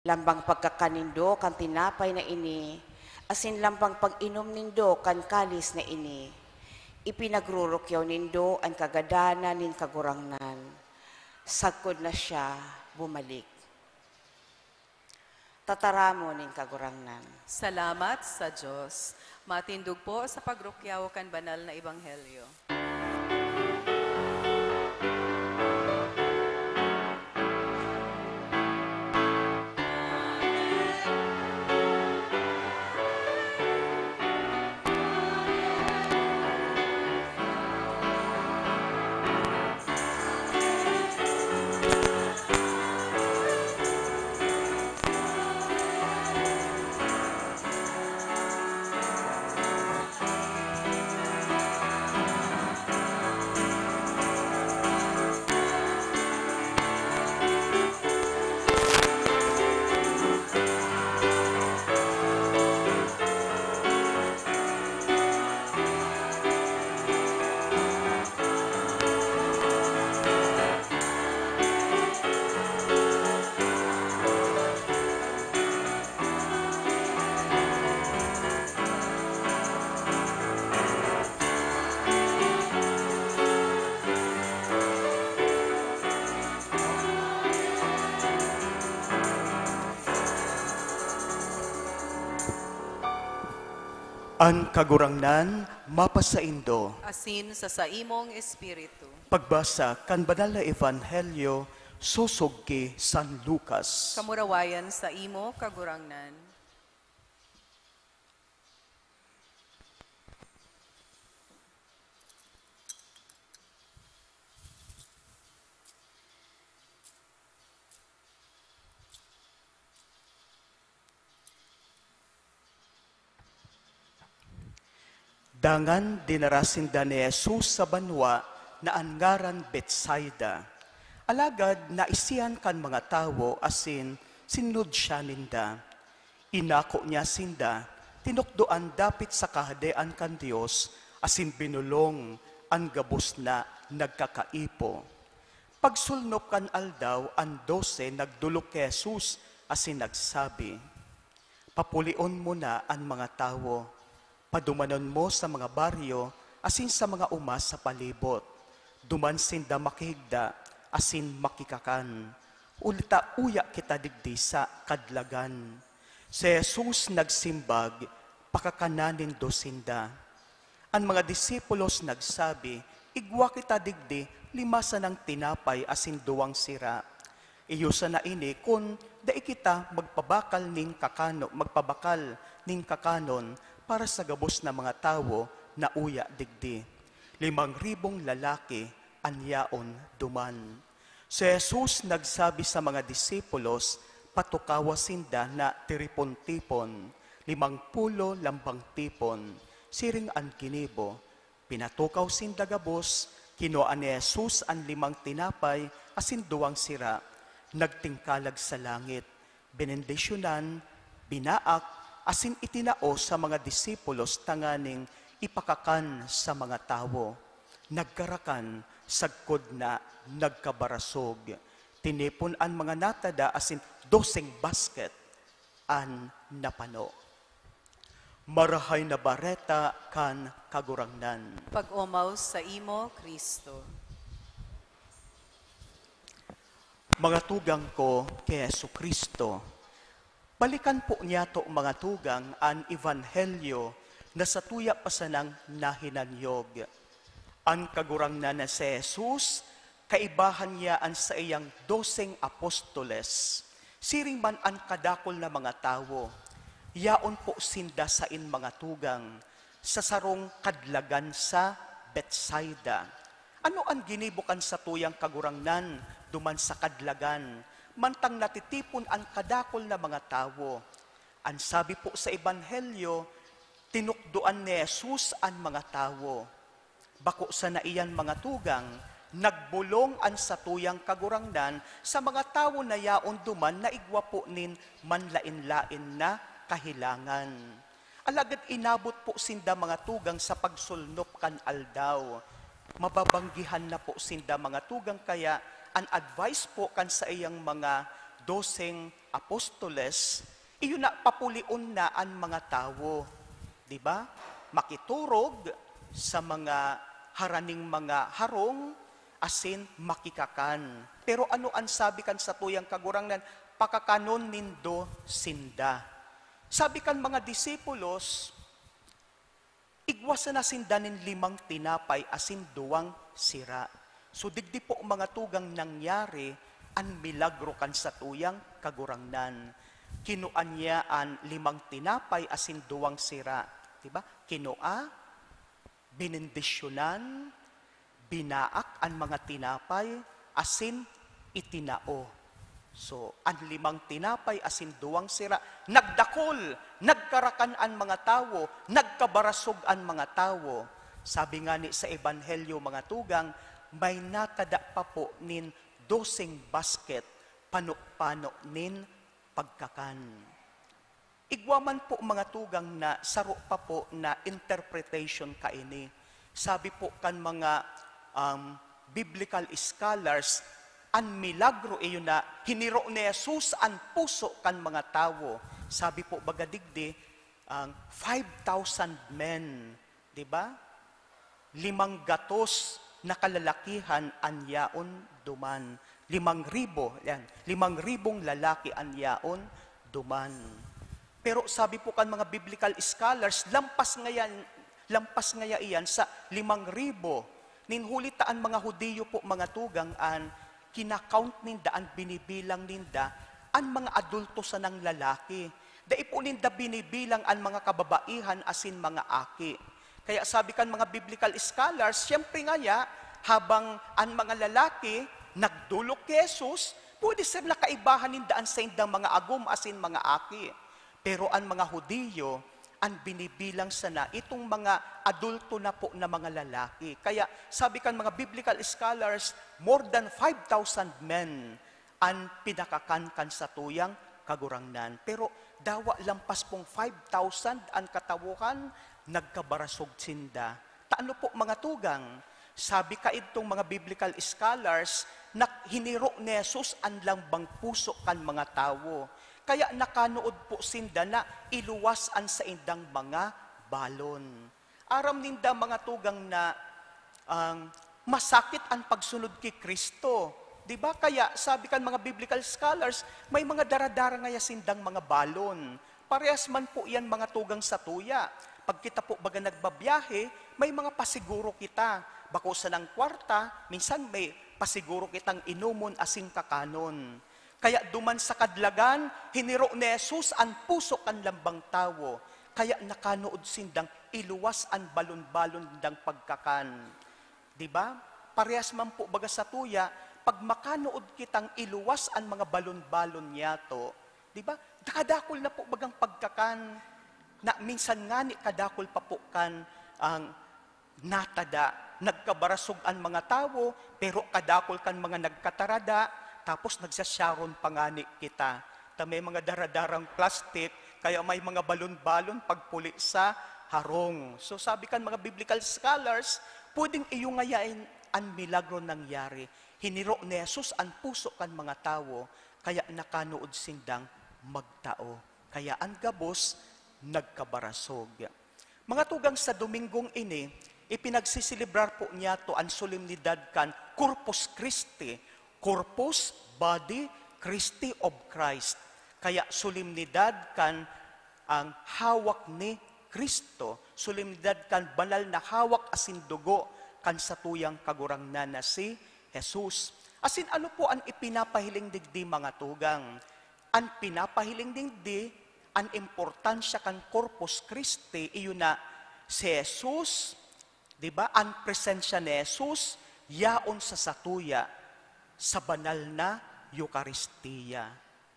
Lambang pagkakanindo kan tinapay na ini, asin lambang pag-inom nindo kan kalis na ini. Ipinagrurukyaw nindo ang kagadana nin kagurangnan. Sagkod na siya bumalik. Tataramo nin kagurangnan. Salamat sa Diyos. Matindog po sa pagrukyaw kan banal na ebanghelyo. An kagurangnan mapasaindo. Asin sa saimong espiritu. Pagbasa kan banal na ebanghelyo susog ki San Lucas. Kamurawayan sa imo kagurangnan. Dangan dinarasinda ni Jesus sa banwa na angaran Betsaida. Alagad naisiyan kan mga tawo asin sinnud siya ninda. Inako niya sinda, tinukdoan dapit sa kahadean kan Dios asin binulong ang gabos na nagkakaipo. Pagsulnop kan aldaw, ang 12 nagdulok kay Jesus asin nagsabi, "Papulion mo na ang mga tawo. Padumanon mo sa mga baryo, asin sa mga umas sa palibot. Duman sinda makihigda, asin makikakan. Ulita uya kita digdi sa kadlagan." Si Jesus nagsimbag, pakakananin do sinda. Ang mga disipulos nagsabi, "Igwa kita digdi, 5 ng tinapay asin 2 sira. Iyusa na ini kung dai kita magpabakal ning kakanon para sa gabos na mga tawo na uya digdi. 5,000 lalaki anyaon duman." Si Jesus nagsabi sa mga disipulos, patukawa sinda na tiripon-tipon, 50 lambang tipon, siring ang kinibo. Pinatukaw sinda gabos, kinuha ni Jesus ang 5 tinapay, asin 2 sira, nagtingkalag sa langit, benendisyonan, binaak, asin itinao sa mga disipulos tanganing ipakakan sa mga tawo. Nagkarakan, sagkod na nagkabarasog. Tinipon ang mga natada asin 12 basket an napano. Marahay na bareta kan kagurangnan. Pag-umaw sa imo, Kristo. Mga tugang ko kay Jesucristo, balikan po niya to mga tugang ang ebanghelyo na sa tuya pa sanang nahinanyog. Ang kagurangnan na si Jesus, kaibahan niya ang sa iyang 12 apostoles. Siring man ang kadakol na mga tawo, yaon po sinda sa in mga tugang, sa sarong kadlagan sa Betsaida. Ano ang ginibukan sa tuyang kagurangnan, duman sa kadlagan, mantang natitipon ang kadakol na mga tawo. Ang sabi po sa ebanghelyo, tinukduan ni Jesus ang mga tawo. Bako sa naiyan mga tugang, nagbulong ang satuyang kagurangnan sa mga tawo na yaon duman na igwa po nin manlain-lain na kahilangan. Alagad inabot po sinda mga tugang sa pagsulnop kan aldaw. Mababanggihan na po sinda mga tugang kaya ang advice po kan sa iyang mga 12 apostoles, iyon na papulion na ang mga tao. Di ba? Makiturog sa mga haraning mga harong, asin makikakan. Pero ano ang sabi kan sa tuyang kagurangnan? Pakakanon nindo sinda. Sabi kan mga disipulos, igwasan na sindanin 5 tinapay asin 2 sira. So digdi po mga tugang nangyari, ang milagro kan sa tuyang kagurangnan. Kinuan niya ang 5 tinapay asin 2 sira. Diba? Kinua, binindisyonan, binaak ang mga tinapay, asin itinao. So, ang 5 tinapay, asin 2 sira, nagdakol, nagkarakan ang mga tao, nagkabarasog ang mga tao. Sabi nga ni sa Ebanghelyo mga tugang, may natada pa po nin 12 basket, pano-pano nin pagkakan. Igwaman po mga tugang na saro pa po na interpretation kaini. Sabi po kan mga biblical scholars, ang milagro iyon na hiniro ni Jesus ang puso kan mga tao. Sabi po bagadigdi, 5,000 men, di ba? 5 gatos na kalalakihan anyaon duman. 5,000, yan, 5,000 lalaki anyaon duman. Pero sabi po kan mga biblical scholars, lampas nga iyan sa 5,000. Ninhulitaan mga Hudiyo po mga tugang an kinakount ninda, an binibilang ninda, an mga adulto sa ng lalaki. Dai po ninda binibilang an mga kababaihan asin mga aki. Kaya sabi kan mga biblical scholars, siyempre nga ya, habang an mga lalaki nagdulok kay Jesus, pwede sila kaibahan nindaan sa indang mga agum asin mga aki. Pero ang mga Hudiyo, ang binibilang sana itong mga adulto na po na mga lalaki. Kaya sabi kan mga biblical scholars, more than 5,000 men ang pinakakan sa tuyang kagurangnan. Pero dawa lampas pong 5,000 ang katawukan, nagkabarasog sinda. Taano po mga tugang? Sabi ka itong mga biblical scholars, na hiniro ni Jesus ang lambang puso kan mga tao. Kaya nakanood po sinda na iluwasan sa indang mga balon. Aram ninda mga tugang na masakit ang pagsunod kay Kristo. Diba? Kaya sabi kan mga biblical scholars, may mga daradara nga sindang mga balon. Parehas man po yan mga tugang sa tuya. Pag kita po baga nagbabiyahe, may mga pasiguro kita. Bako sa ng kwarta, minsan may pasiguro kitang inumon asing kakanon. Kaya duman sa kadlagan, hiniro ni Jesus ang puso kan lambang tawo. Kaya nakanood sindang iluwas ang balon-balon dang pagkakan. Diba? Parehas man po baga sa tuya, pag makanood kitang iluwas ang mga balon-balon niyato, diba? Kadakol na po bagang pagkakan. Na minsan nga ni kadakol pa po kan ang natada. Nagkabarasog ang mga tao, pero kadakol kan mga nagkatarada, tapos nagsasyaron pangani kita. May mga daradarang plastic, kaya may mga balon-balon pagpuli sa harong. So sabi kan mga biblical scholars, pwedeng iyungayain ang milagro nangyari. Hiniro ni Jesus ang puso kan mga tao, kaya nakanood sindang magtao. Kaya ang gabos, nagkabarasog. Mga tugang sa Dominggong ini, ipinagsisilibrar po niya to ang solemnidad kan Corpus Christi, Corpus, body, Christi of Christ. Kaya solemnidad kan ang hawak ni Kristo, solemnidad kan banal na hawak asin dugo kan satuyang kagurangnan na si Jesus. Asin ano po ang ipinapahiling digdi mga tugang? Ang pinapahiling digdi, ang importansya kan Corpus Christi, iyon na si Jesus, di ba? Ang presensya ni Jesus, yaon sa satuya, sa banal na Eucharistia.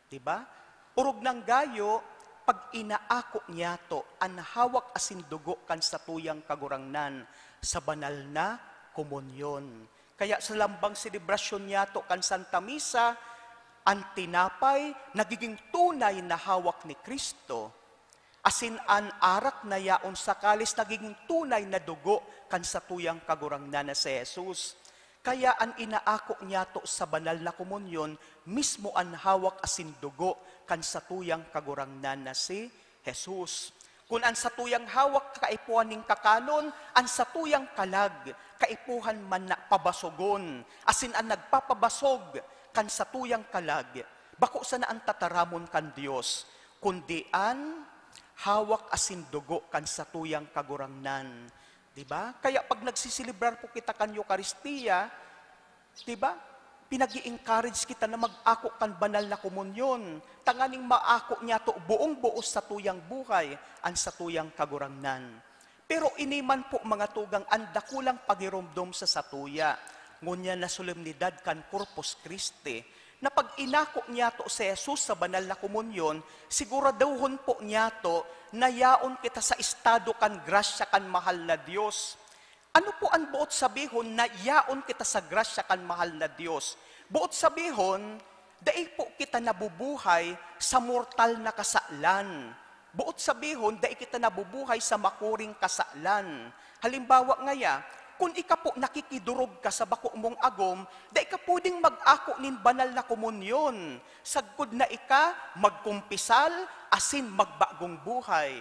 Diba? Urog ng gayo, pag inaako niya to, ang hawak asin dugo kan sa tuyang kagurangnan sa banal na komunyon. Kaya sa lambang selebrasyon niya to kan Santa Misa, ang tinapay nagiging tunay na hawak ni Kristo. Asin ang arak na yaon sa kalis nagiging tunay na dugo kan sa tuyang kagurangnan na si Jesus. Kaya ang inaako niya to sa banal na komunyon, mismo ang hawak asin dugo kan satuyang kagurangnan na si Jesus. Kung ang satuyang hawak kaipuhan ning kakanon, ang satuyang kalag, kaipuhan man na pabasogon, asin ang nagpapabasog kan satuyang kalag, bako sana ang tataramon kan Dios, kundi an hawak asin dugo kan satuyang kagurangnan. Diba? Kaya pag nagsisilibrar po kita kan Eucharistia, diba? Pinag-i-encourage kita na mag-ako kan banal na komunyon. Tanganing maako niya to buong buos sa tuyang buhay, ang sa tuyang kagurangnan. Pero iniman po mga tugang ang dakulang pagirumdom sa satuya. Ngunya na solemnidad kan Corpus Christi, na pag inako niya to sa Jesus sa banal na komunyon, siguraduhon po niya to na yaon kita sa estado kan grasya kan mahal na Diyos. Ano po ang buot sabihon na yaon kita sa grasya kan mahal na Diyos? Buot sabihon, dai po kita nabubuhay sa mortal na kasalan. Buot sabihon, dai kita nabubuhay sa makuring kasalan. Halimbawa ngaya, kung ika po nakikidurog ka sa bako mong agom, da ika pwedeng mag-ako nin banal na komunyon. Sagkod na ika magkumpisal, asin magbagong buhay.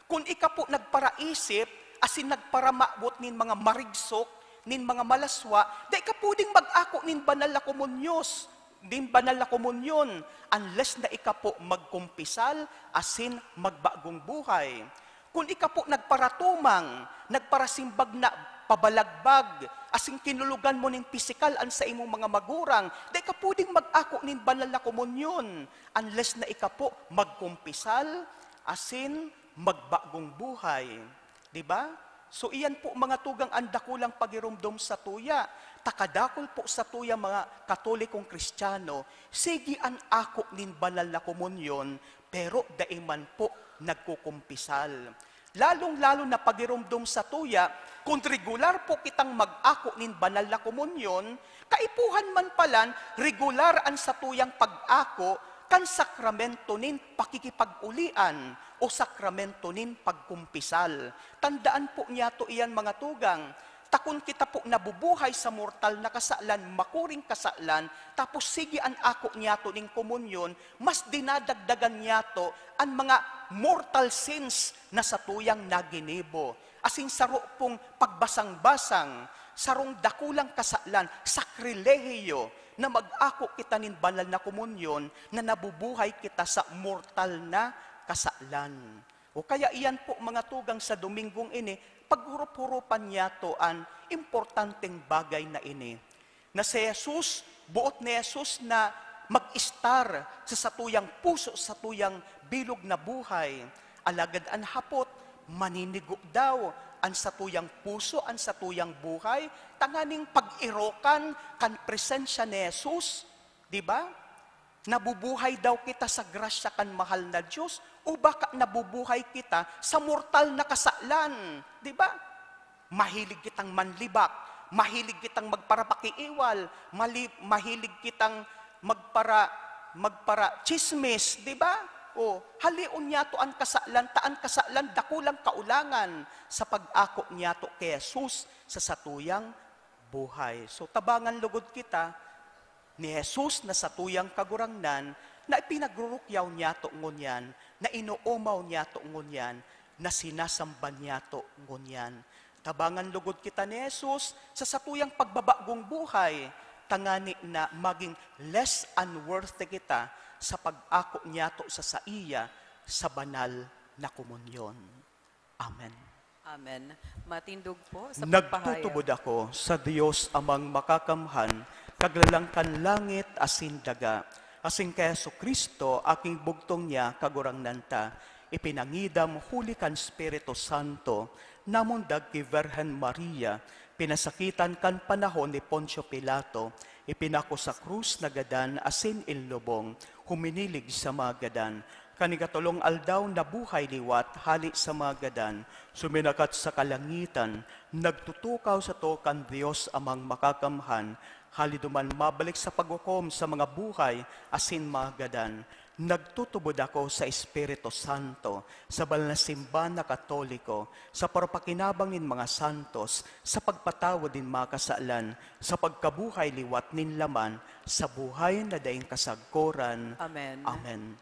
Kung ika po nagparaisip, asin nagparamabot nin mga marigsok, nin mga malaswa, da ika pwedeng mag-ako nin banal na komunyos, nin banal na komunyon, unless na ika po magkumpisal, asin magbagong buhay. Kung ika po nagparatumang, nagparasimbag na pabalagbag, asing kinulugan mo ning pisikal an sa imong mga magurang, da ika pwedeng mag-ako nin banal na komunyon, unless na ika po magkumpisal, asin magbagong buhay. Diba? So iyan po mga tugang ang dakulang pagirumdom sa tuya. Takadakol po sa tuya mga Katolikong Kristiyano, sige an ako nin banal na komunyon, pero daiman po nagkukumpisal. Lalong-lalo na pagirumdom sa tuya, kung regular po kitang mag-ako nin banal na komunyon, kaipuhan man palan, regular an sa tuyang pag-ako, kan sakramento nin pakikipag-ulian o sakramento nin pagkumpisal. Tandaan po niya to iyan mga tugang, takon kita po nabubuhay sa mortal na kasalan, makuring kasalan, tapos sige an ako niya to ning komunyon, mas dinadagdagan niya to ang mga mortal sins na sa tuyang naginibo. Asing saro pong pagbasang-basang, sarong dakulang kasalan, sakrilehiyo, na mag-ako kita nin banal na komunyon, na nabubuhay kita sa mortal na kasalan. O kaya iyan po mga tugang sa Dominggong ini, paghurup-hurupan niya to ang importanteng bagay na ini. Na si Jesus, buot ni Jesus na mag-istar sa satuyang puso, sa tuyang bilog na buhay. Alagad an hapot, maninigo daw ang satuyang puso, ang satuyang buhay, tanganing pag-irokan kan presensya ni Jesus, di ba? Nabubuhay daw kita sa grasya kan mahal na Diyos, o baka nabubuhay kita sa mortal na kasalan, di ba? Mahilig kitang manlibak, mahilig kitang magparapakiiwal, mahilig kitang magpara chismis, di ba? O, halion niya to ang kasalan, taan kasalan, dakulang kaulangan sa pag-ako niya to kay Jesus sa satuyang buhay. So, tabangan lugod kita ni Jesus na satuyang kagurangnan, na ipinagrurukyaw niya to ngunyan, na inuumaw niya to ngunyan, na sinasamban niya to ngunyan. Tabangan lugod kita ni Jesus sa satuyang pagbabagong buhay, tangani na maging less unworthy kita sa pag-ako niya to sa saiya sa banal na komunyon. Amen. Amen. Matindog po sa pagpahayag. Nagtutubod ako sa Diyos amang makakamhan, kaglalangkan langit asin daga, asin kay Jesucristo aking bugtong niya kagurangnan ta, ipinangidam huli kan Espiritu Santo, namundag kay Virgen Maria, pinasakitan kan panahon ni Poncio Pilato, ipinako sa krus na gadan asin ilubong, huminilig sa mga gadan. Kanigatulong aldaw na buhay liwat, hali sa mga gadan, suminakat sa kalangitan, nagtutukaw sa to kan Diyos amang makakamhan, hali duman mabalik sa paghukom sa mga buhay, asin mga gadan. Nagtutubod ako sa Espiritu Santo, sa banal na simbahan na Katoliko, sa parapakinabang nin mga santos, sa pagpatawad din mga kasalan, sa pagkabuhay liwat nin laman, sa buhay na daing kasagkoran. Amen. Amen.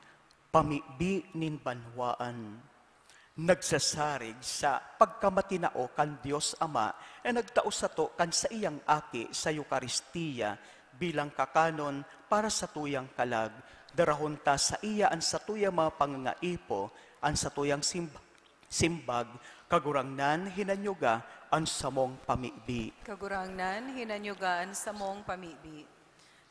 Pamibi nin banwaan. Nagsasarig sa pagkamatinao kan Dios Ama, nagtao sa to kan sa iyang aki sa Eukaristiya, bilang kakanon para sa tuyang kalag, darahon ta sa iya an sa tuyang mga pangangaipo, an sa tuyang simbag, kagurangnan hinanyuga an samong pamibi. Kagurangnan, hinanyugaan sa mong pamibi.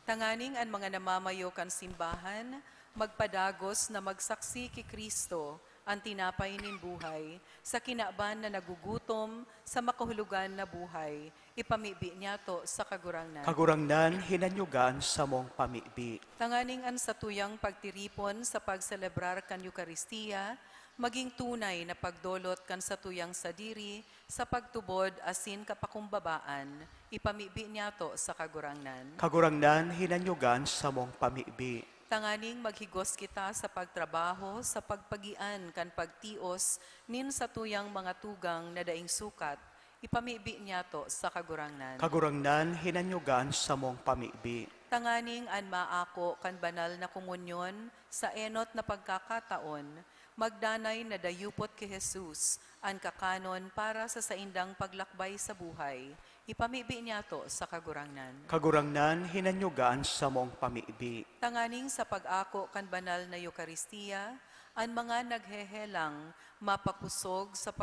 Tanganing an mga namamayo kan simbahan, magpadagos na magsaksi ki Kristo, ang tinapay nin buhay, sa kinaban na nagugutom, sa makahulugan na buhay, ipamibi niya to sa kagurangnan. Kagurangnan hinanyugan sa mong pamibi. Tanganing an sa tuyang pagtiripon sa pagselebrar kan Eukaristiya, maging tunay na pagdolot kan sa tuyang sadiri, sa pagtubod asin kapakumbabaan, ipamibi niya to sa kagurangnan. Kagurangnan hinanyugan sa mong pamibi. Tanganing maghigos kita sa pagtrabaho, sa pagpagian kan pagtios, nin sa tuyang mga tugang na daing sukat, ipamibi niya to sa kagurangnan. Kagurangnan hinanyugan sa mong pamibi. Tanganing an maako kan banal na komunyon, sa enot na pagkakataon, magdanay na dayupot ki Jesus, ang kakanon para sa saindang paglakbay sa buhay, ipamibi niya to sa kagurangnan. Kagurangnan hinanyugan sa mong pamibi. Tanganing sa pag-ako kan banal na Eukaristiya, ang mga naghehelang mapakusog sa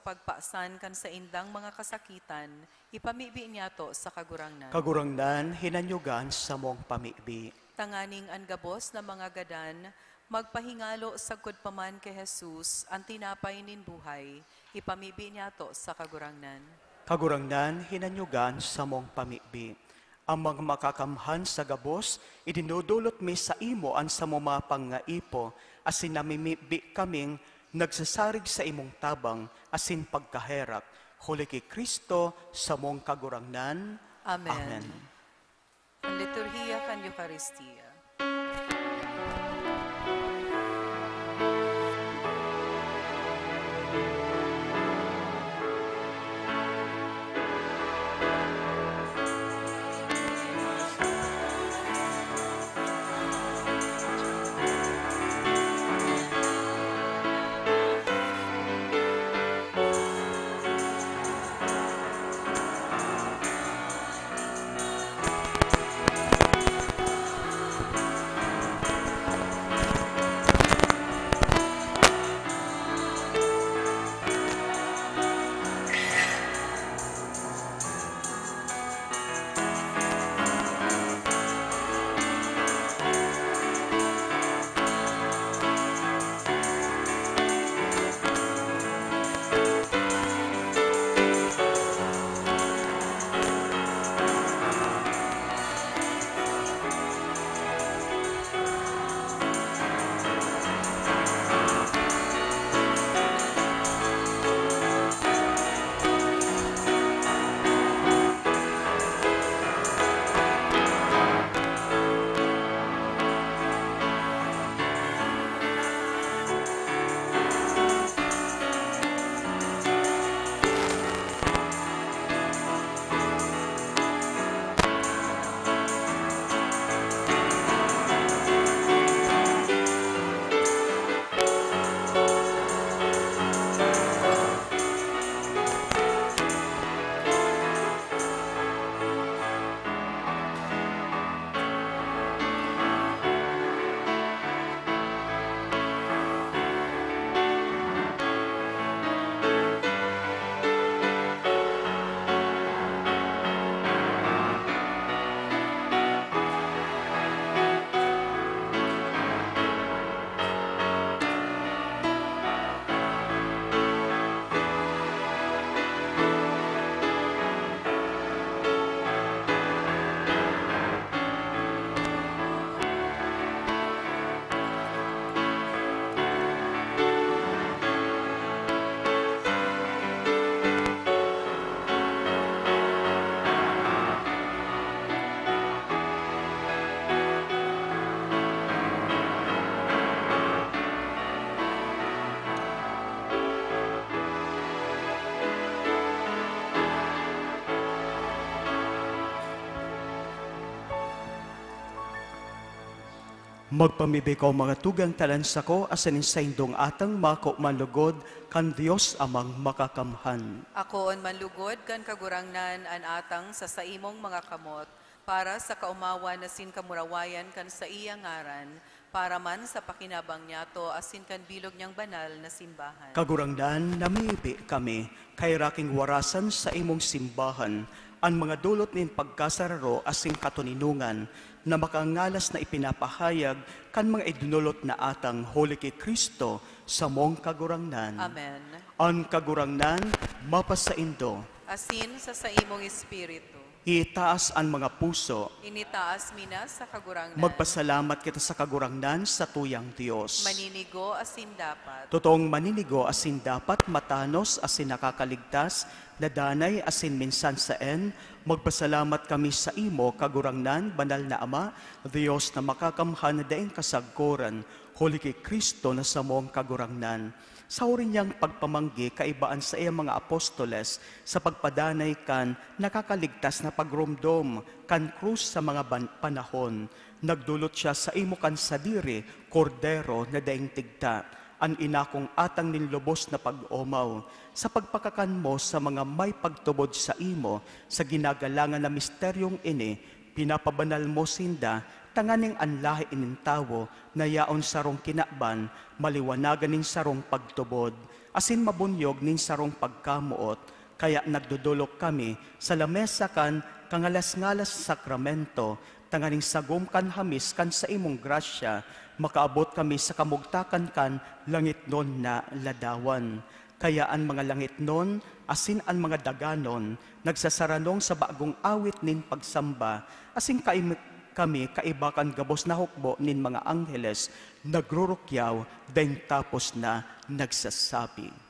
pagpaasan kan sa indang mga kasakitan, ipamibi niya to sa kagurangnan. Kagurangnan hinanyugan sa mong pamibi. Tanganing ang gabos na mga gadan, magpahingalo sa paman kay Jesus, ang tinapay nin buhay, ipamibi niya to sa kagurangnan. Kagurangnan hinanyugan sa mong pamibi. Ang mga makakamhan sa gabos, idinudulot mi sa imo an sa mga pangaipo, asin namimibi kaming nagsasarig sa imong tabang, asin pagkaherak. Huli kay Kristo sa mong kagurangnan. Amen. Amen. Ang liturhiya kan Eukaristiya. Magpamibi ko mga tugang talansa ko asanin sa indong atang mako manlugod kan Dios amang makakamhan. Ako on manlugod kan kagurangnan an atang sa saimong mga kamot, para sa kaumawan na sin kamurawayan kan sa iyang ngaran, para man sa pakinabang niyato asin kan bilog niyang banal na simbahan. Kagurangnan namibi kami, kay raking warasan sa imong simbahan, ang mga dulot nin pagkasararo asing katuninungan, na makangalas na ipinapahayag kan mga idinulot na atang huli kay Kristo sa mong kagurangnan. Amen. Ang kagurangnan mapasaindo, Asin sa saimong espiritu, itaas ang mga puso, initaas minas sa kagurangnan, magpasalamat kita sa kagurangnan sa tuyang Diyos. maninigo asin dapat, Totoong maninigo asin dapat matanos asin nakakaligtas, na danay asin minsan saen, magpasalamat kami sa imo, kagurangnan, banal na Ama, Diyos na makakamhan na daing kasagkuran, huli kay Kristo na sa mong kagurangnan. Sa orin niyang pagpamanggi, kaibaan sa iyang mga apostoles, sa pagpadanay kan, nakakaligtas na pagrumdom, kan krus sa mga panahon, nagdulot siya sa imo kan sadiri, kordero na daing tigta, an inakong atang ninlubos na pag-omaw, sa pagpakakan mo sa mga may pagtubod sa imo, sa ginagalangan na misteryong ini, pinapabanal mo sinda, tanganing anlahi inintawo, na yaon sarong kinakban, maliwanagan nin sarong pagtubod, asin mabunyog nin sarong pagkamuot, kaya nagdudulok kami sa lamesa kan kangalas-ngalas sakramento, tanganing sagom kan hamis kan sa imong grasya, makaabot kami sa kamugtakan kan langit non na ladawan. Kaya ang mga langit non, asin ang mga daganon, nagsasaranong sa bagong awit nin pagsamba, asin kami kaibakan gabos na hukbo nin mga angheles, nagrurukyaw, daing tapos na nagsasabi.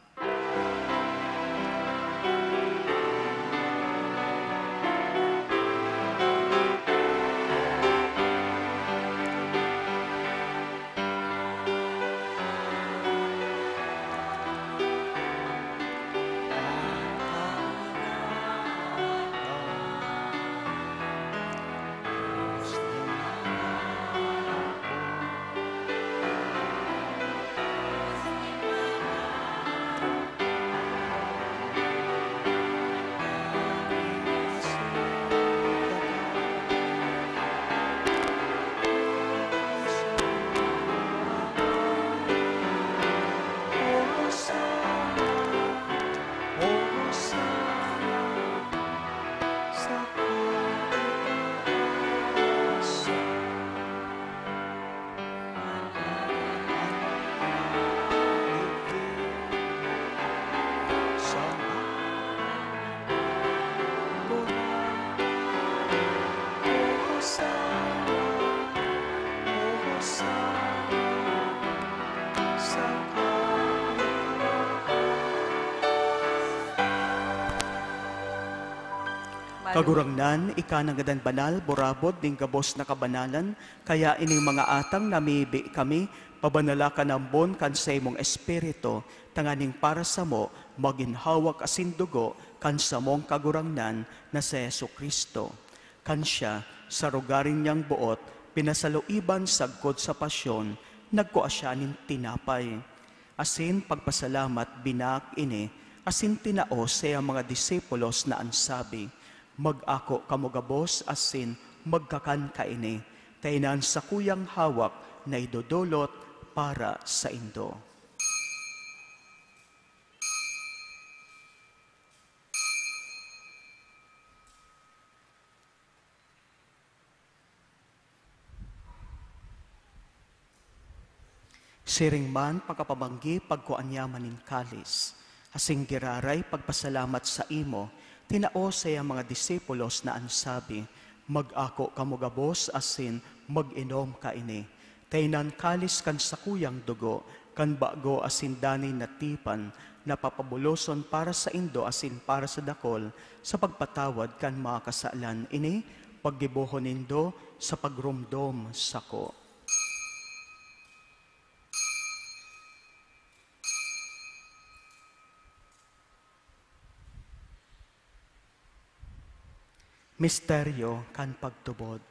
Kagurangnan, ikanagadan banal, borabod, ning gabos na kabanalan, kaya ining mga atang namibi kami, pabanalakan ang bon kan sa imong espiritu, tanganing para sa mo, maginhawak asin dugo, kan sa mong kagurangnan na sa Yesu Kristo. Kan siya, sa rugarin niyang buot, pinasaluiban sagkod sa pasyon, nagkuasyanin tinapay. Asin pagpasalamat binak ini, asin tinao sa mga disipulos na ansabi, mag-ako kamugabos asin magkakan kaini, tainan sa kuyang hawak na idodolot para sa indo. Siring man pagkapabanggi pagkuanyaman nin kalis, asing giraray pagpasalamat sa imo, tinao sa mga disipulos na ansabi, mag-ako kamugabos asin mag-inom kaini. Tainan kalis kan sa kuyang dugo, kan bago asin dani natipan, napapabuloson para sa indo asin para sa dakol, sa pagpatawad kan mga kasalan ini, paggibuhon nindo sa pagrumdom sako. Misteryo kan pagtubod.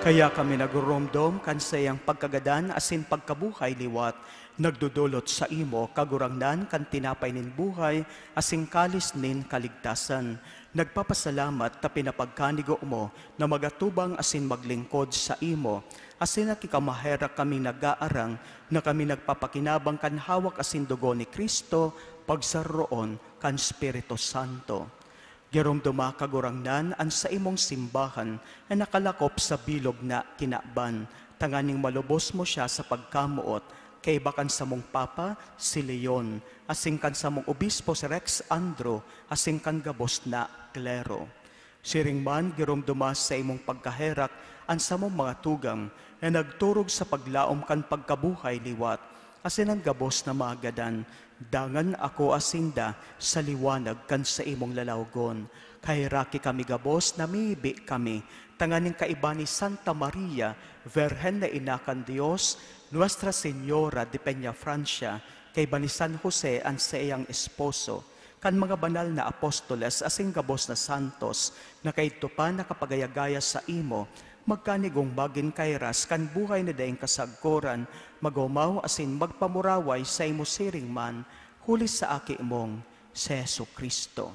Kaya kami nagurumdom kansayang pagkagadan asin pagkabuhay liwat, nagdudulot sa imo kagurangnan kan tinapay nin buhay, asing kalis nin kaligtasan. Nagpapasalamat ta pinapagkanigo mo na magatubang asin maglingkod sa imo, asin nakikamahera kami nag-aarang na kami nagpapakinabang kan hawak asin dugo ni Kristo, pagsaroon kan Espiritu Santo. Gerumduma kagurangnan an sa imong simbahan ay nakalakop sa bilog na kinaban. Tanganing malubos mo siya sa pagkamuot, kay bakan sa mong Papa si Leon, asing kan sa mong Obispo si Rex Andro, asing kan gabos na klero. Siring man gerumduma sa imong pagkaherak an sa mong mga tugam, ay nagturog sa paglaom kan pagkabuhay liwat, asin ang gabos na magadan. Dangan ako asinda sa liwanag kan sa imong lalawgon. Kay raki kami gabos, namibi kami. Tanganing kaiba ni Santa Maria, Virgen na Inakan Dios, Nuestra Señora de Peña Francia, kay ba ni San Jose ang sa iyang esposo, kan mga banal na apostoles asing gabos na santos, na kay pa nakapagayagaya sa imo, magkanigong magin kairas kan buhay na daing kasagkoran, magumaw asin magpamuraway sa imo siring man, huli sa aki mong si Jesu Kristo.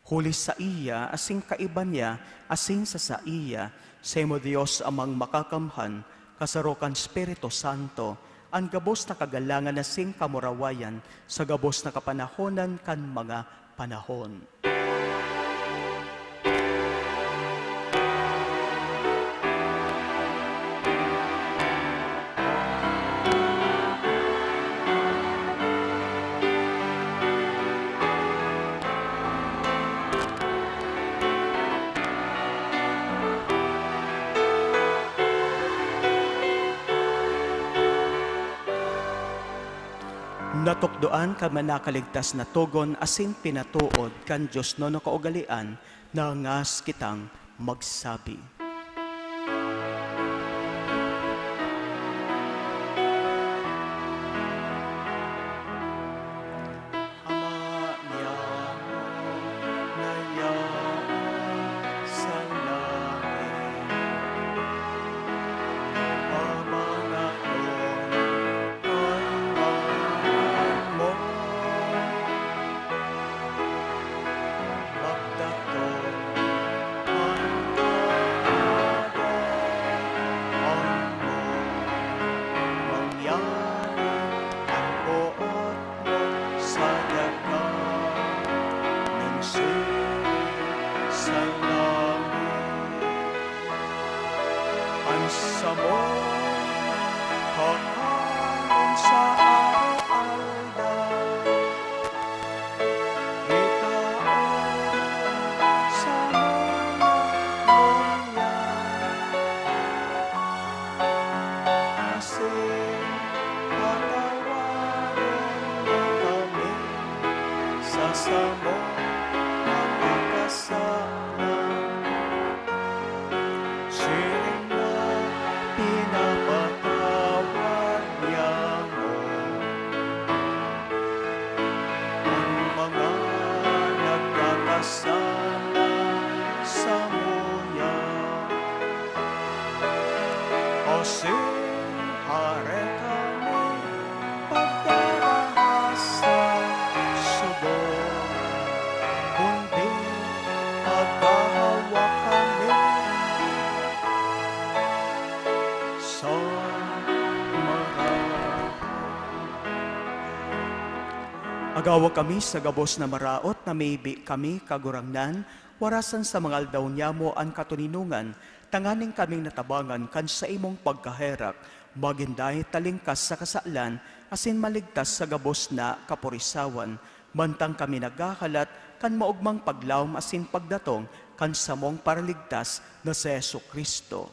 Huli sa iya, asing kaiba niya, asing sa iya, sa imo Diyos amang makakamhan, kasarokan Espiritu Santo, ang gabos na kagalangan asing kamurawayan, sa gabos na kapanahonan kan mga panahon. Natukdoan ka manakaligtas na tugon asin pinatuod kan Diyos no kaugalian na ngas kitang magsabi. Agawa kami sa gabos na maraot na maybi kami kagurangnan, warasan sa mga aldaw niya mo ang katuninungan, tanganing kaming natabangan kan sa imong pagkaherak, maginday talingkas sa kasalan, asin maligtas sa gabos na kapurisawan, mantang kami nagkakalat kan maugmang paglawm asin pagdatong kan samong paraligtas na si Jesu Kristo.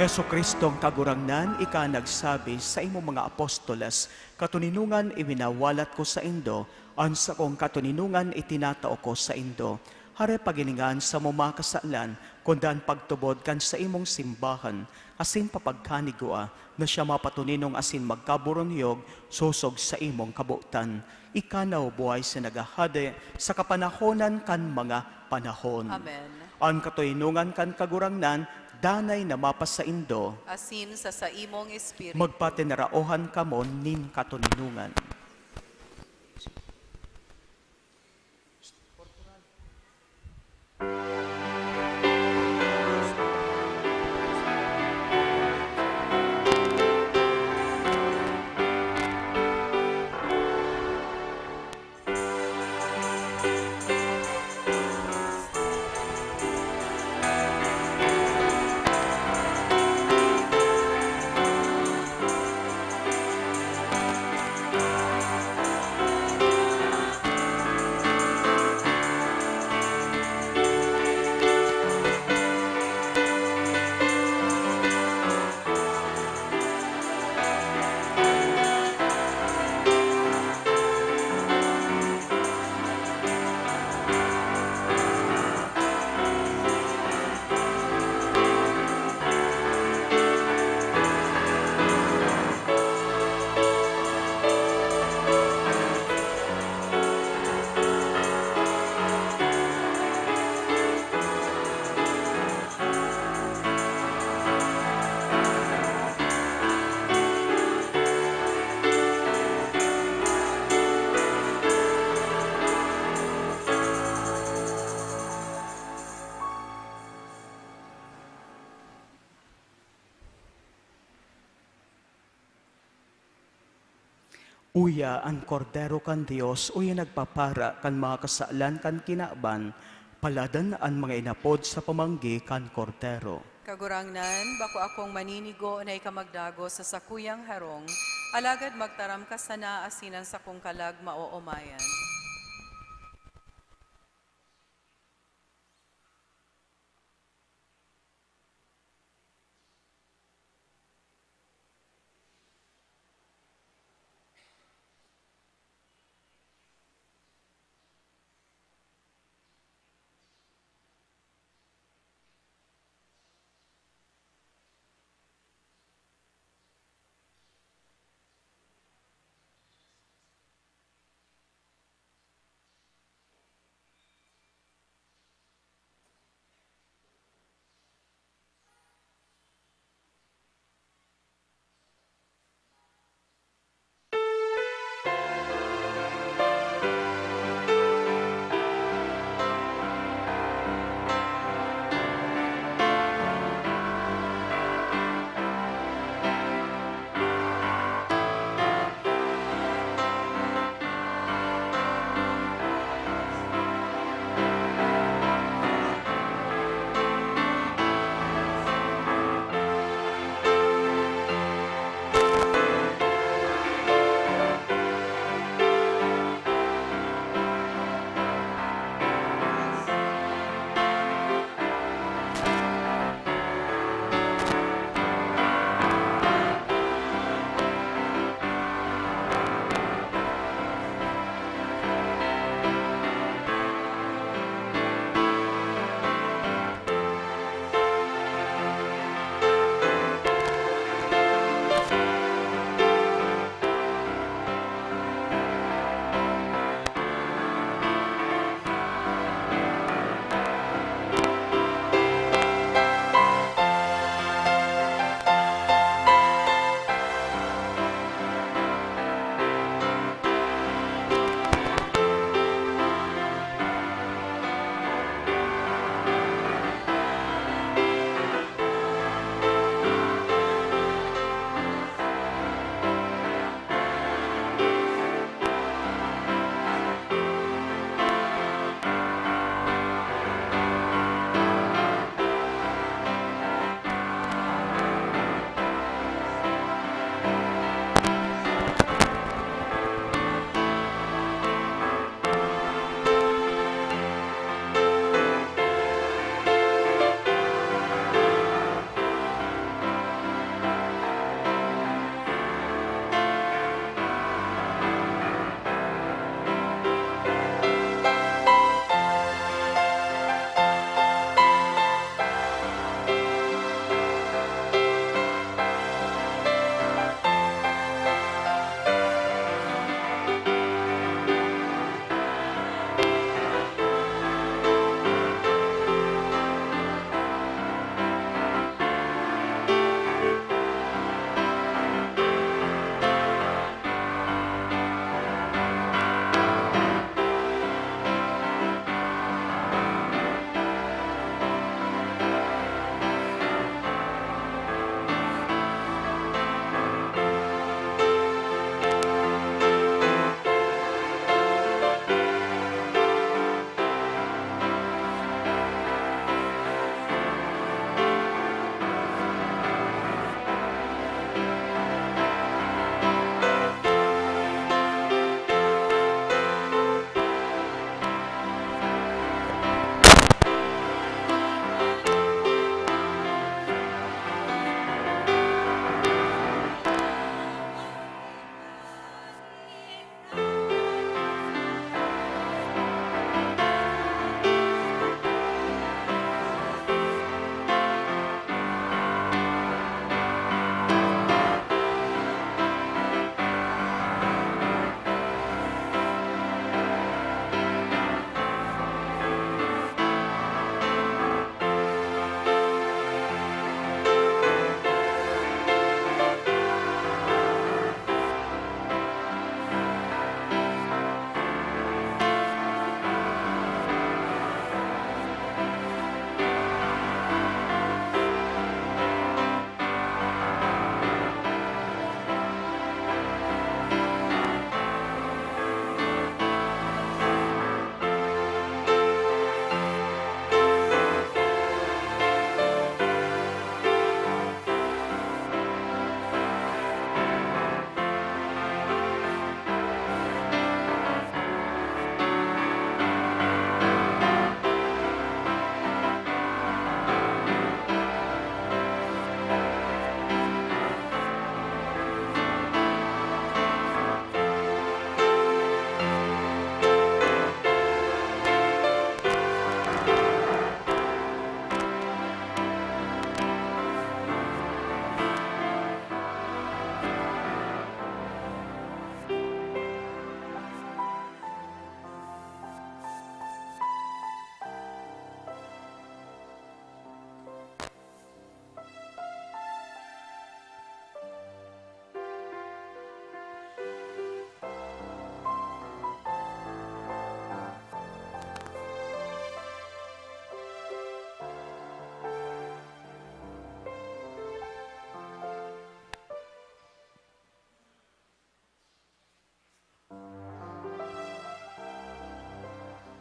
Heso Kristong kagurangnan, ika nagsabi sa imong mga apostoles, katuninungan iwinawalat ko sa indo, ang sa kong katuninungan itinatao ko sa indo. Hare paginingan sa mga kasalan, kundan pagtubod kan sa imong simbahan, asin papagkanigua, na siya mapatuninong asin magkaburonyog, susog sa imong kabutan. Ikanaw buhay sa nagahade, sa kapanahonan kan mga panahon. Amen. Ang katuninungan kan kagurangnan, danay na mapas sa indo, Asin sa imong espiritu. magpatinaraohan kamo nin katuninungan. Uya ang kordero kan Dios, uya nagpapara kan mga kasalan kan kinaban, paladan ang mga inapod sa pamanggi kan kordero. Kagurangnan, bako akong maninigo na ikamagdago sa sakuyang harong, alagad magtaram ka sana asinan sa kong kalag maoomayan.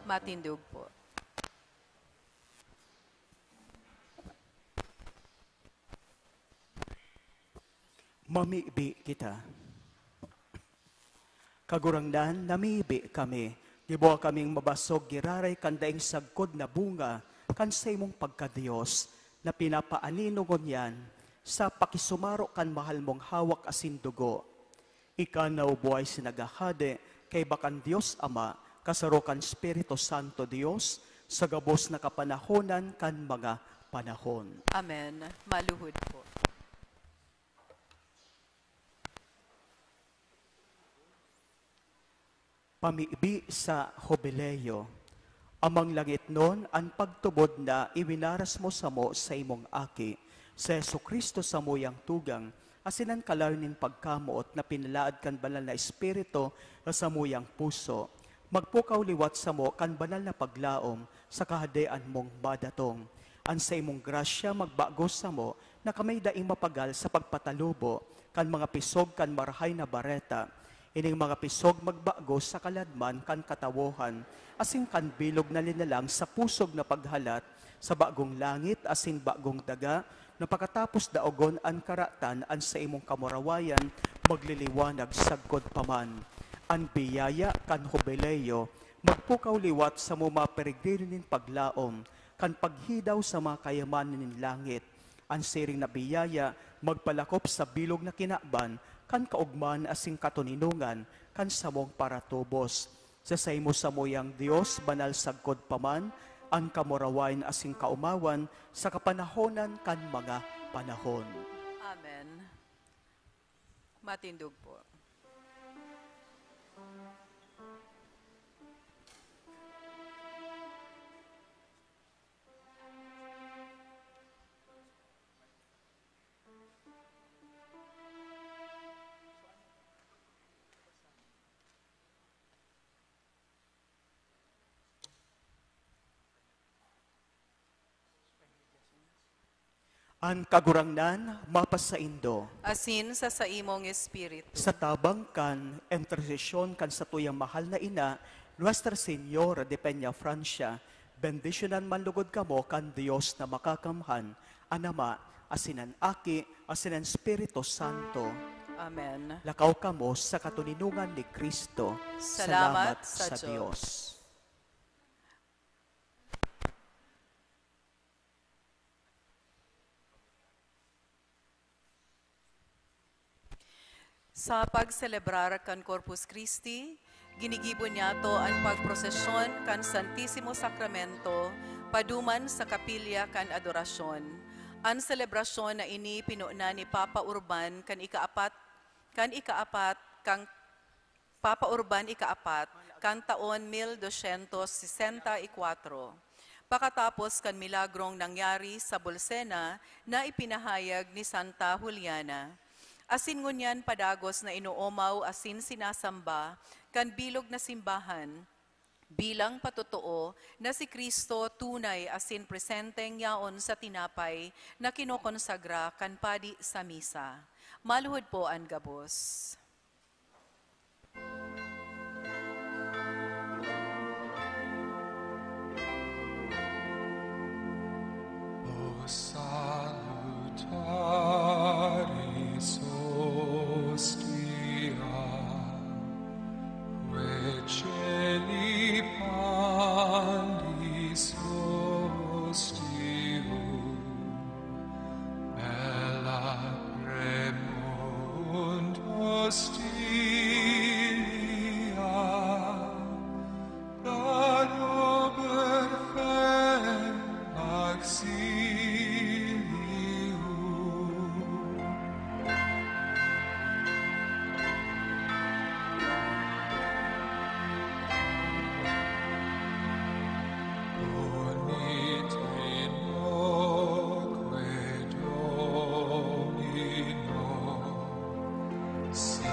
Matindog po. Mamibi kita. Kagurangnan, namibi kami. Gibuha kaming mabasog, giraray kandaing sagkod na bunga, kan sa imong pagkadiyos, na pinapaaninugon yan, sa pakisumaro kan mahal mong hawak asin dugo. Ika na ubuhay sinagahade, kay bakan Diyos Ama, kasaro kan Espiritu Santo Diyos, sa gabos na kapanahonan kan mga panahon. Amen. Maluhod po. Pamibi sa Jubileo. Amang langit nun, ang pagtubod na iwinaras mo sa mo sa imong aki, sa Jesucristo sa moyang tugang, asinan kalarnin pagkamuot na pinalaad kan banal na espiritu sa moyang puso. Magpukaw liwat sa mo kan banal na paglaom sa kahadean mong badatong. An sa imong grasya magbago sa mo na kamay daing mapagal sa pagpatalubo, kan mga pisog kan marahay na bareta, ining mga pisog magbago sa kaladman kan katawohan, asing kan bilog na linalang sa pusog na paghalat, sa bagong langit asin bagong daga, na pagkatapos daogon an karatan an sa imong kamurawayan, magliliwanag sagkod paman. An biyaya kan Jubileo, magpukaw liwat sa mga peregrinin paglaom, kan paghidaw sa mga kayamanan nin langit. An siring na biyaya, magpalakop sa bilog na kinakban, kan kaugman asing katuninungan, kan samong paratubos. Sa saymo sa moyang Diyos, banal sagkod paman, ang kamurawain asing kaumawan, sa kapanahonan kan mga panahon. Amen. Matindog po. An kagurangnan, mapasaindo. Asin sa imong espiritu. Sa tabang kan, entresisyon kan sa tuyang mahal na ina, Nuestra Señora de Peña Francia, bendisyonan manlugod kamo kan Dios na makakamhan, anama, asinan aki, asinan Espiritu Santo. Amen. Lakaw kamo sa katuninungan ni Kristo. Salamat sa Diyos. Sa pagselebrar kan Corpus Christi, ginigibo niya to ang pagprosesyon kan Santissimo Sacramento, paduman sa kapilya kan adorasyon. Ang selebrasyon na ini pinuna ni Papa Urban kang Papa Urban ikaapat kang taon 1264. Pakatapos kan milagrong nangyari sa Bolsena na ipinahayag ni Santa Juliana. Asin ngunyan padagos na inuomaw asin sinasamba kan bilog na simbahan, bilang patotoo na si Kristo tunay asin presenteng yaon sa tinapay na kinokonsagra kan padi sa misa. Maluhod po ang gabos. O salutaris hostia, Veceli pandis hostium, bella premunt hostilia, da nober fem auxilium. Bonite noque Domino, si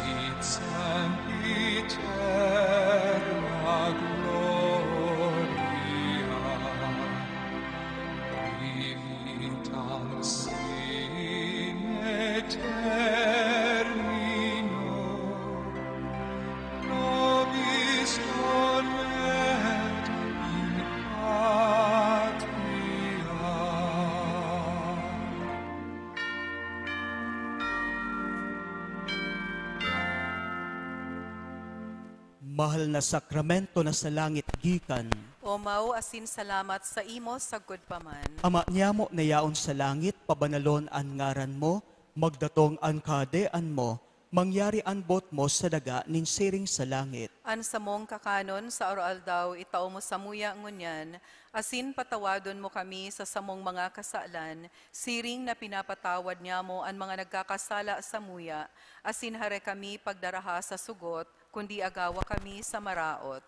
Mahal na sakramento na sa langit gikan. O mao asin salamat sa imo sagod paman. Ama niyamo na yaon sa langit, pabanalon an ngaran mo, magdatong an kadean mo, mangyari an bot mo sa daga nin siring sa langit. An samong kakanon sa oral daw itao mo sa muya ngunyan, asin patawadon mo kami sa samong mga kasalan, siring na pinapatawad niya mo an mga nagkakasala sa muya, asin hare kami pagdaraha sa sugot, kundi agawa kami sa maraot.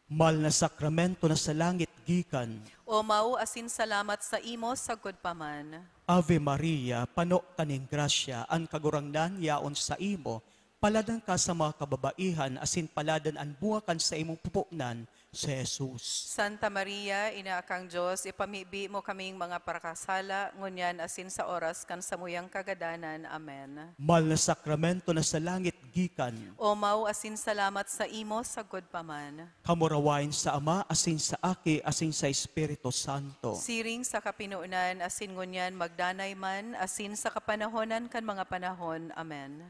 Mahal na sakramento na sa langit gikan. O mao asin salamat sa imo sagod paman. Ave Maria, pano kaning grasya, an kagurangnan yaon sa imo, paladan ka sa mga kababaihan, asin paladan an buwakan sa imong pupuknan, si Jesus. Santa Maria, ina kang Diyos, ipamibi mo kaming mga parakasala, ngunyan asin sa oras kan samuyang kagadanan. Amen. Mahal na sakramento na sa langit gikan. O mao asin salamat sa imo sagod paman. Kamurawain sa Ama, asin sa Aki, asin sa Espiritu Santo. Siring sa kapinuunan, asin ngunyan magdanay man, asin sa kapanahonan kan mga panahon. Amen.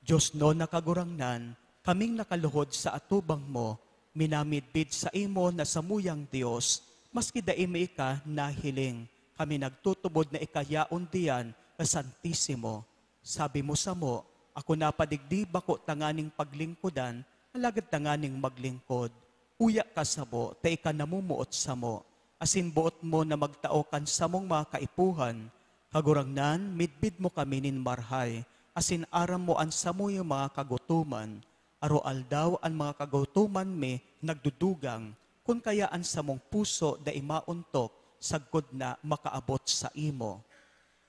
Diyos no nakagurangnan, kaming nakaluhod sa atubang mo, minamidbid sa imo na samuyang Diyos, maski daimi ka nahiling, kami nagtutubod na ikayaon diyan na Santissimo. Sabi mo sa mo, ako napadigdi bako tanganing paglingkudan, alagad tanganing maglingkod. Uya ka sa mo, ta ika namumuot sa mo. Asin buot mo na magtaokan sa mong mga kaipuhan, kagurangnan, midbid mo kami nin marhay, asin aram mo an sa mo yung mga kagutuman, aroal daw ang mga kagutuman me nagdudugang, kung kayaan sa mong puso da imauntok, sagkod na makaabot sa imo.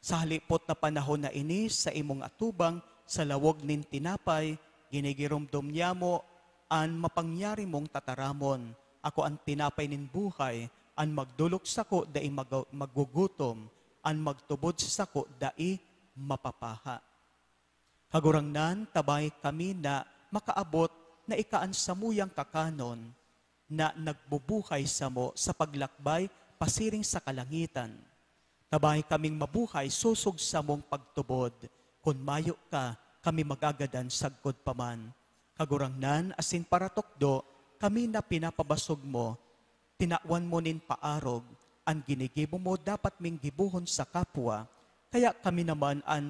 Sa halipot na panahon na ini, sa imong atubang, sa lawog nin tinapay, ginigiromdom niya mo, an mapangyari mong tataramon. Ako ang tinapay nin buhay, an magdulok sako da magugutom, an magtubod sako da mapapaha. Kagurangnan, tabay kami na makaabot na ikaan sa muyang kakanon na nagbubuhay sa mo sa paglakbay pasiring sa kalangitan. Tabay kaming mabuhay susog sa mong pagtubod. Kung mayo ka, kami magagadan sagkod paman. Kagurangnan, asin paratokdo, kami na pinapabasog mo, tinawan mo nin paarog, ang ginigibo mo dapat ming gibuhon sa kapwa, kaya kami naman ang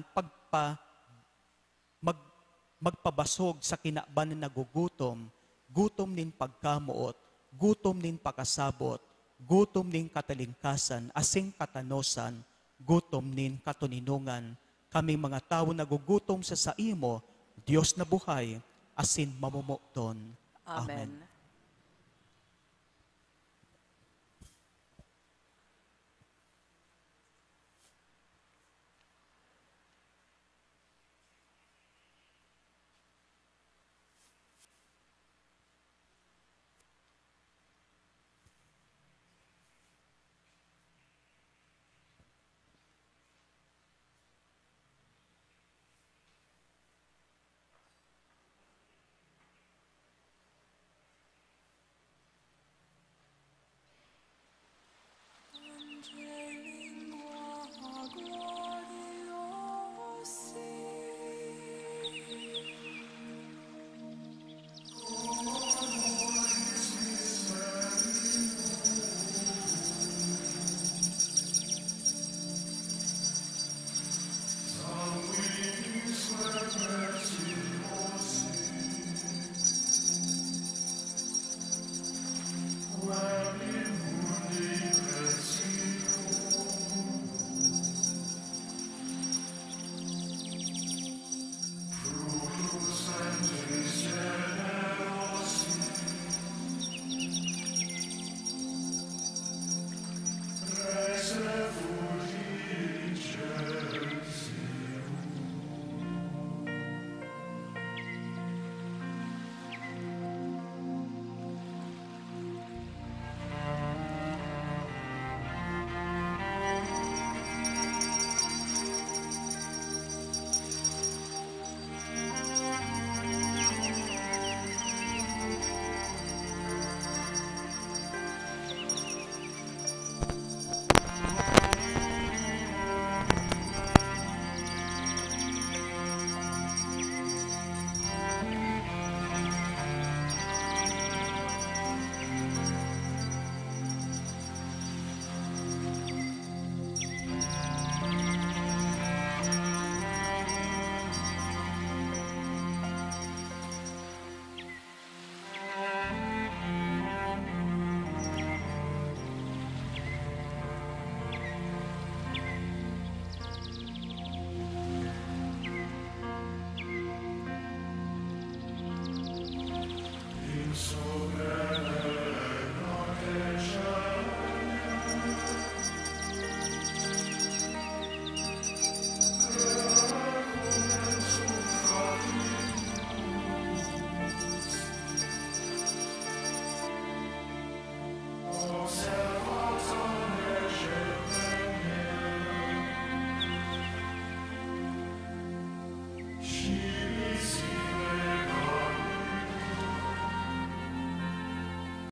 magpabasog sa kinaban na nagugutom, gutom nin pagkamuot, gutom nin pakasabot, gutom nin katalingkasan, asing katanosan, gutom nin katuninungan. Kami mga tao nagugutom sa imo, Diyos na buhay, asin mamumukton. Amen. Angeli